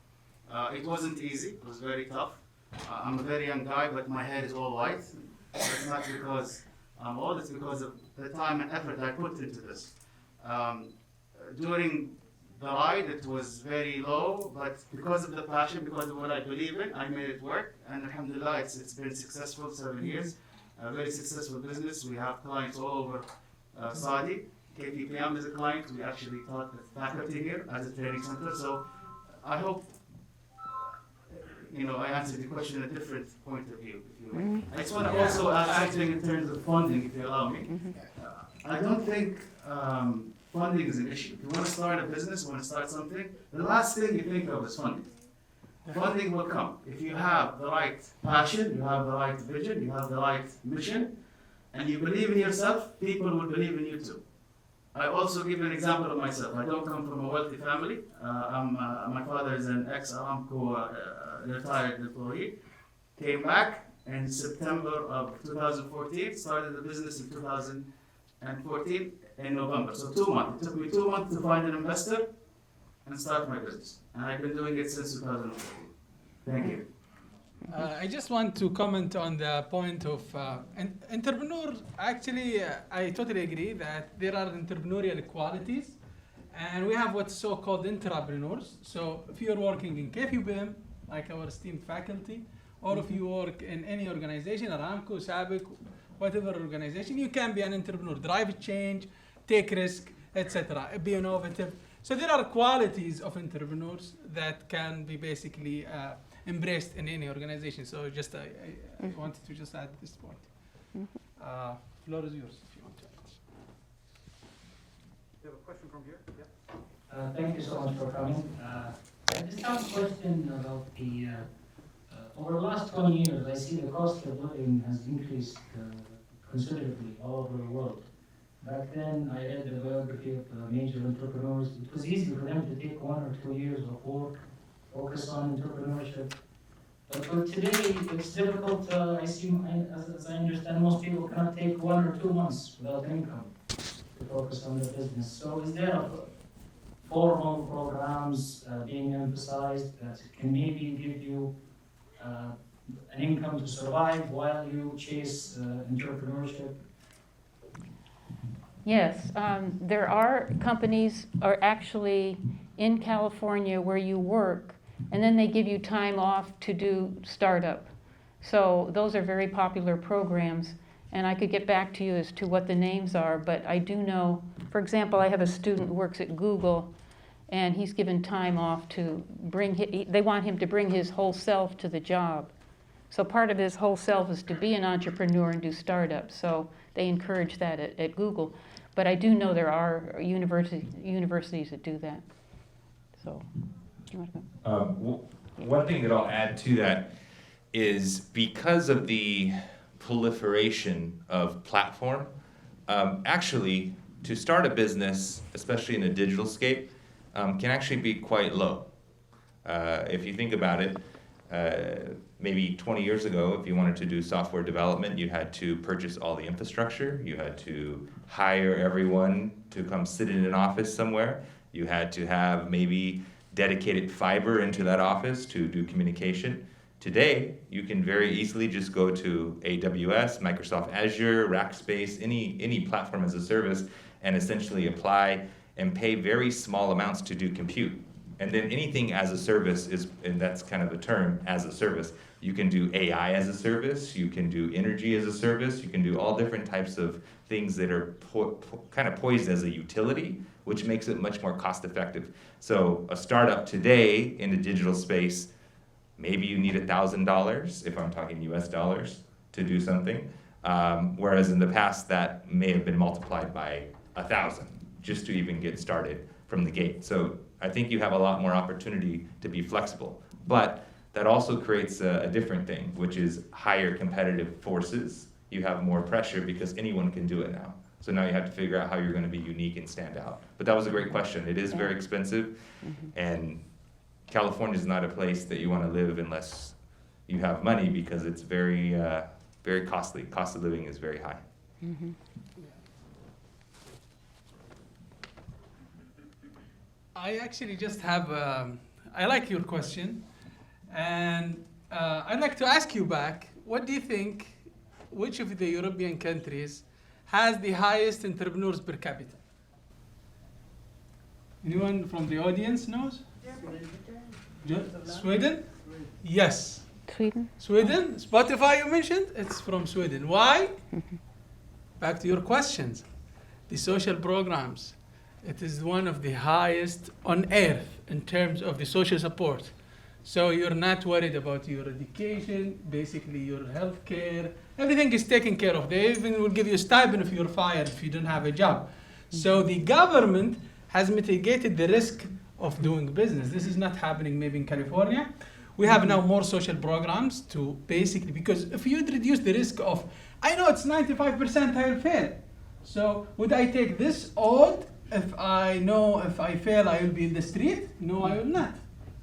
It wasn't easy, it was very tough. I'm a very young guy, but my head is all white. It's not because I'm old, it's because of the time and effort I put into this. During the ride, it was very low, but because of the passion, because of what I believe in, I made it work. And alhamdulillah, it's been successful, 7 years. A very successful business. We have clients all over Saudi. KFUPM is a client. We actually taught the faculty here as a training center. So I hope I answered the question in a different point of view, if you will. I just want to also add something in terms of funding, if you allow me. I don't think funding is an issue. If you want to start a business, want to start something, the last thing you think of is funding. Funding will come. If you have the right passion, you have the right vision, you have the right mission, and you believe in yourself, people will believe in you too. I also give an example of myself. I don't come from a wealthy family. My father is an ex-Aramco retired employee. Came back in September of 2014, started the business in 2014 in November. So 2 months. It took me 2 months to find an investor and start my business. And I've been doing it since 2014. Thank you. I just want to comment on the point of entrepreneurs. Actually, I totally agree that there are entrepreneurial qualities, and we have what's so-called entrepreneurs. So if you're working in KFUPM, like our esteemed faculty, or if you work in any organization, Aramco, Sabic, whatever organization, you can be an entrepreneur, drive change, take risk, etc., be innovative. So there are qualities of entrepreneurs that can be basically embraced in any organization. So just I wanted to just add this point. Floor is yours if you want to add. You have a question from here? Yeah. Thank you so much for coming. I just have a question about the, over the last 20 years, I see the cost of living has increased considerably all over the world. Back then, I read the biography of major entrepreneurs. It was easy for them to take 1 or 2 years of work, focus on entrepreneurship. But for today, it's difficult. As I understand, most people cannot take 1 or 2 months without income to focus on their business. So is there formal programs being emphasized that can maybe give you an income to survive while you chase entrepreneurship? Yes, there are companies are actually in California where you work, and then they give you time off to do startup. So those are very popular programs, and I could get back to you as to what the names are, but I do know, for example, I have a student who works at Google, and he's given time off to they want him to bring his whole self to the job. So part of his whole self is to be an entrepreneur and do startups. So they encourage that at Google. But I do know there are universities that do that. So, you want to go? One thing that I'll add to that is because of the proliferation of platform, actually, to start a business, especially in a digital scape, can actually be quite low. If you think about it, maybe 20 years ago, if you wanted to do software development, you had to purchase all the infrastructure, you had to hire everyone to come sit in an office somewhere, you had to have maybe dedicated fiber into that office to do communication. Today, you can very easily just go to AWS, Microsoft Azure, Rackspace, any platform as a service, and essentially apply and pay very small amounts to do compute. And then anything as a service is, and that's kind of a term, as a service. You can do AI as a service, you can do energy as a service, you can do all different types of things that are kind of poised as a utility, which makes it much more cost effective. So a startup today in the digital space, maybe you need $1,000, if I'm talking US dollars, to do something. Whereas in the past, that may have been multiplied by 1,000 just to even get started from the gate. So I think you have a lot more opportunity to be flexible. But that also creates a different thing, which is higher competitive forces. You have more pressure because anyone can do it now. So now you have to figure out how you're going to be unique and stand out. But that was a great question. It is very expensive, and California is not a place that you want to live unless you have money because it's very, very costly. Cost of living is very high. I actually just have, I like your question, and I'd like to ask you back, what do you think, which of the European countries has the highest entrepreneurs per capita? Anyone from the audience knows? Sweden? Yes. Sweden? Sweden? Spotify you mentioned? It's from Sweden. Why? Back to your questions. The social programs. It is one of the highest on earth in terms of the social support. So you're not worried about your education, basically your health care. Everything is taken care of. They even will give you a stipend if you're fired, if you don't have a job. So the government has mitigated the risk of doing business. This is not happening maybe in California. We have now more social programs to basically, because if you'd reduce the risk of, I know it's 95% I'll fail. So would I take this odd if I know if I fail I will be in the street? No, I will not.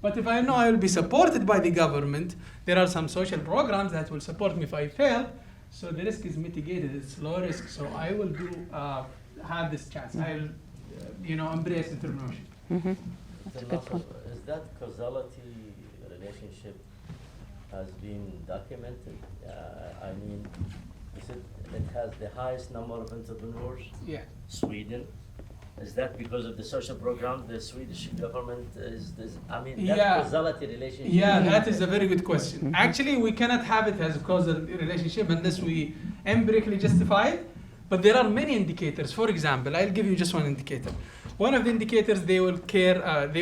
But if I know I will be supported by the government, there are some social programs that will support me if I fail. So the risk is mitigated. It's low risk. So I will have this chance. I will, embrace entrepreneurship. That's a good point. Is that causality relationship has been documented? I mean, you said it has the highest number of entrepreneurs. Yeah. Sweden. Is that because of the social program the Swedish government is this? I mean, that Yeah. causality relationship. Yeah, that is a very good question. Actually, we cannot have it as a causal relationship unless we empirically justify it. But there are many indicators. For example, I'll give you just one indicator. One of the indicators they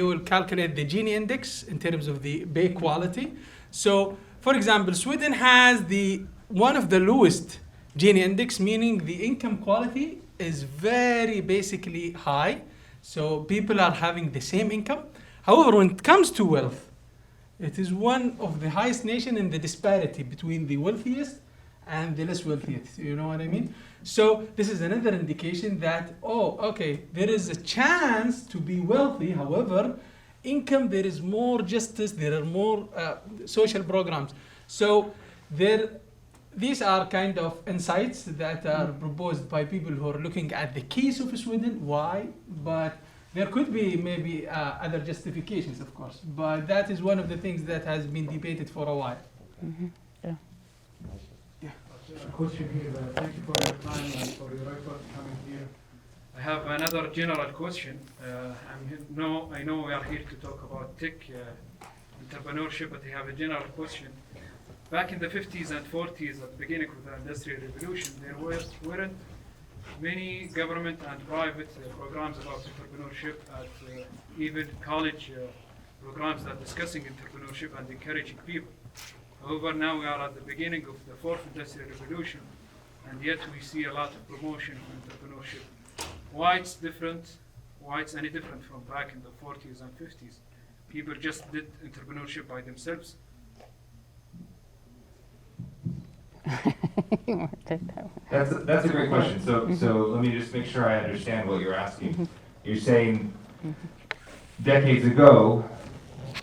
will calculate the Gini index in terms of the pay quality. So, for example, Sweden has one of the lowest Gini index, meaning the income quality is very basically high. So people are having the same income. However, when it comes to wealth, it is one of the highest nation in the disparity between the wealthiest and the less wealthiest. You know what I mean? So this is another indication that, there is a chance to be wealthy. However, income, there is more justice, there are more social programs. So these are kind of insights that are proposed by people who are looking at the case of Sweden. Why? But there could be maybe other justifications, of course. But that is one of the things that has been debated for a while. A question here. Thank you for your time and for your effort coming here. I have another general question. I know we are here to talk about tech entrepreneurship, but I have a general question. Back in the 50s and 40s, at the beginning of the Industrial Revolution, there weren't many government and private programs about entrepreneurship, even college programs that discussing entrepreneurship and encouraging people. However, now we are at the beginning of the fourth industrial revolution, and yet we see a lot of promotion of entrepreneurship. Why it's different? Why it's any different from back in the 40s and 50s? People just did entrepreneurship by themselves. You wanna take that one? That's a great question. So let me just make sure I understand what you're asking. You're saying decades ago,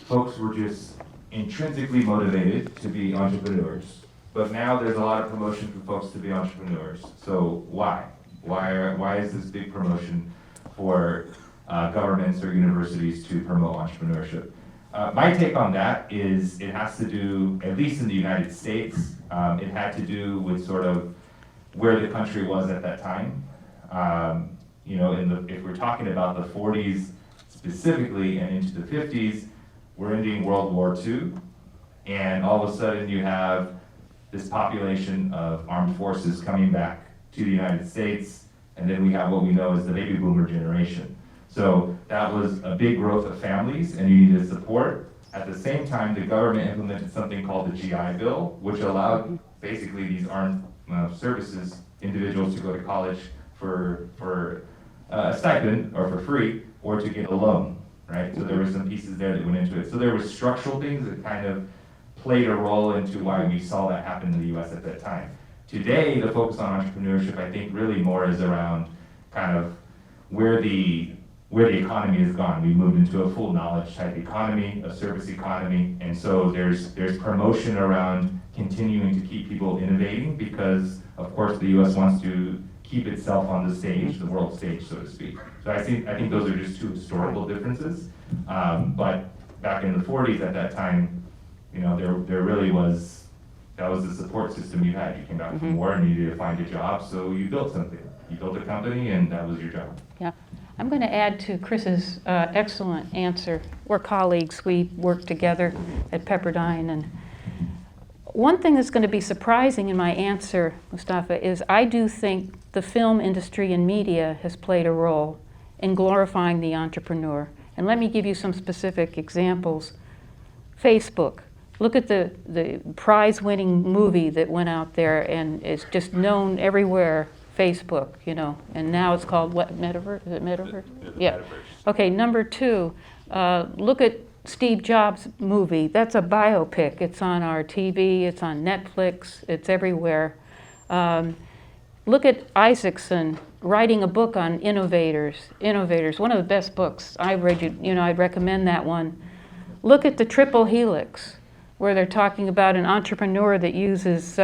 folks were just intrinsically motivated to be entrepreneurs, but now there's a lot of promotion for folks to be entrepreneurs. So why? Why is this big promotion for governments or universities to promote entrepreneurship? My take on that is it has to do, at least in the United States, it had to do with sort of where the country was at that time. You know, if we're talking about the 40s specifically and into the 50s, we're ending World War II, and all of a sudden you have this population of armed forces coming back to the United States, and then we have what we know as the baby boomer generation. So that was a big growth of families, and you needed support. At the same time, the government implemented something called the GI Bill, which allowed basically these armed services individuals to go to college for a stipend or for free, or to get a loan, right? So there were some pieces there that went into it. So there were structural things that kind of played a role into why we saw that happen in the US at that time. Today, the focus on entrepreneurship, I think, really more is around kind of where the economy has gone. We moved into a full knowledge type economy, a service economy, and so there's promotion around continuing to keep people innovating because, of course, the US wants to keep itself on the stage, the world stage, so to speak. So I think those are just two historical differences. But back in the 40s at that time, you know, there really was, that was the support system you had. You came back from war and you needed to find a job, so you built something. You built a company and that was your job. Yeah. I'm going to add to Chris's excellent answer. We're colleagues. We work together at Pepperdine. And one thing that's going to be surprising in my answer, Mustafa, is I do think the film industry and media has played a role in glorifying the entrepreneur. And let me give you some specific examples. Facebook. Look at the prize-winning movie that went out there and is just known everywhere. Facebook, you know, and now it's called what, Metaverse? Is it Metaverse? Yeah. Metaverse. Okay, number two, look at Steve Jobs' movie. That's a biopic. It's on our TV, it's on Netflix, it's everywhere. Look at Isaacson writing a book on innovators, one of the best books. I read, you know, I'd recommend that one. Look at the Triple Helix, where they're talking about an entrepreneur that uses,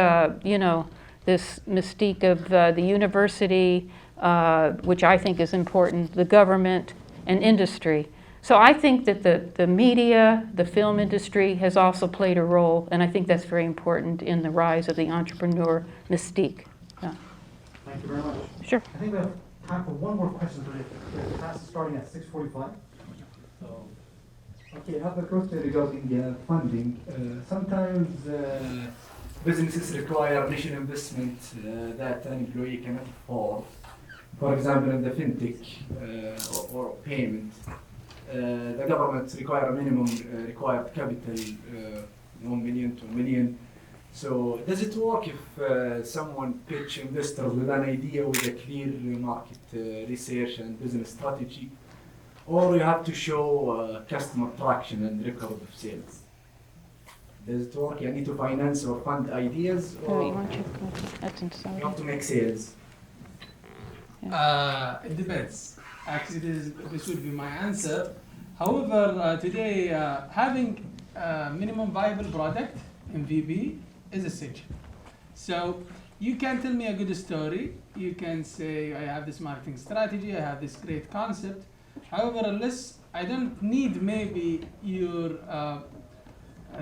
you know, this mystique of the university, which I think is important, the government, and industry. So I think that the media, the film industry has also played a role, and I think that's very important in the rise of the entrepreneur mystique. Yeah. Thank you very much. Sure. I think we have time for one more question. The class is starting at 6:45. So, okay, I have a question regarding funding. Sometimes businesses require additional investment that an employee cannot afford. For example, in the fintech or payment, the government require a minimum required capital, 1 million, 2 million. So does it work if someone pitch investors with an idea with a clear market research and business strategy, or you have to show customer traction and record of sales? Does it work? You need to finance or fund ideas, or You want you you have to make sales? It depends. Actually, this would be my answer. However, today having a minimum viable product, MVP, is essential. So you can tell me a good story. You can say, I have this marketing strategy, I have this great concept. However, unless I don't need maybe your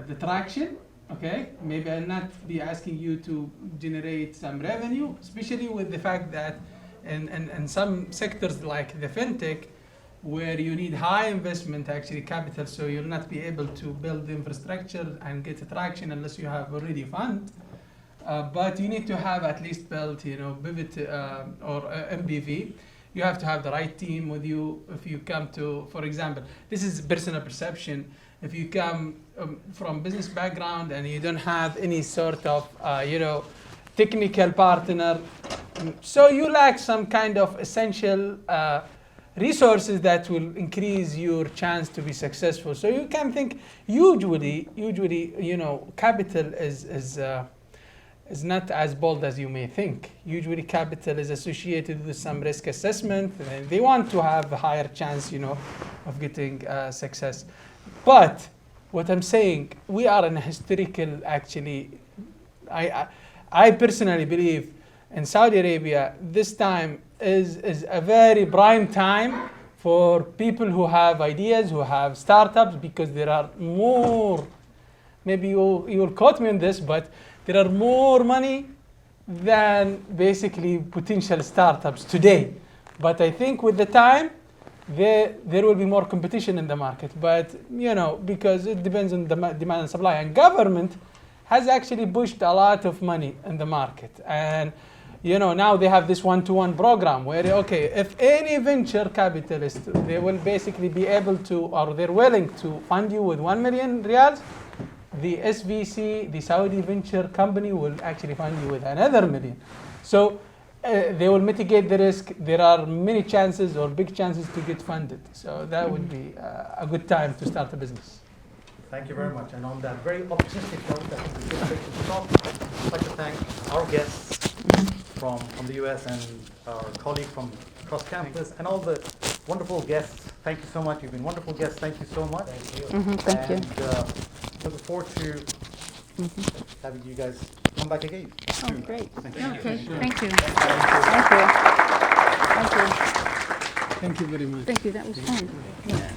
the traction, okay? Maybe I'll not be asking you to generate some revenue, especially with the fact that in some sectors like the fintech, where you need high investment, actually capital, so you'll not be able to build the infrastructure and get traction unless you have already fund. But you need to have at least built, pivot or MBV. You have to have the right team with you. If you come to, for example, this is personal perception. If you come from business background and you don't have any sort of, technical partner, so you lack some kind of essential resources that will increase your chance to be successful. So you can think usually, capital is not as bold as you may think. Usually capital is associated with some risk assessment, and they want to have a higher chance, of getting success. But what I'm saying, we are in a historical, actually, I personally believe in Saudi Arabia, this time is a very prime time for people who have ideas, who have startups, because there are more, maybe you will quote me on this, but there are more money than basically potential startups today. But I think with the time, there will be more competition in the market. But, because it depends on demand and supply. And government has actually pushed a lot of money in the market. And, now they have this one-to-one program where, if any venture capitalist, they will basically be able to, or they're willing to fund you with 1 million riyals, the SVC, the Saudi venture company, will actually fund you with another 1 million. So they will mitigate the risk. There are many chances or big chances to get funded. So that would be a good time to start a business. Thank you very much. And on that very optimistic note, I think we should take to stop. I'd like to thank our guests from the US and our colleague from across campus and all the wonderful guests. Thank you so much. You've been wonderful guests. Thank you so much. Thank you. Thank you. And looking forward to having you guys come back again. Oh, great. Thank you. Okay, Sure. thank you. Thank you. Thank you. Thank you. Thank you very much. Thank you, that was fun. Yeah.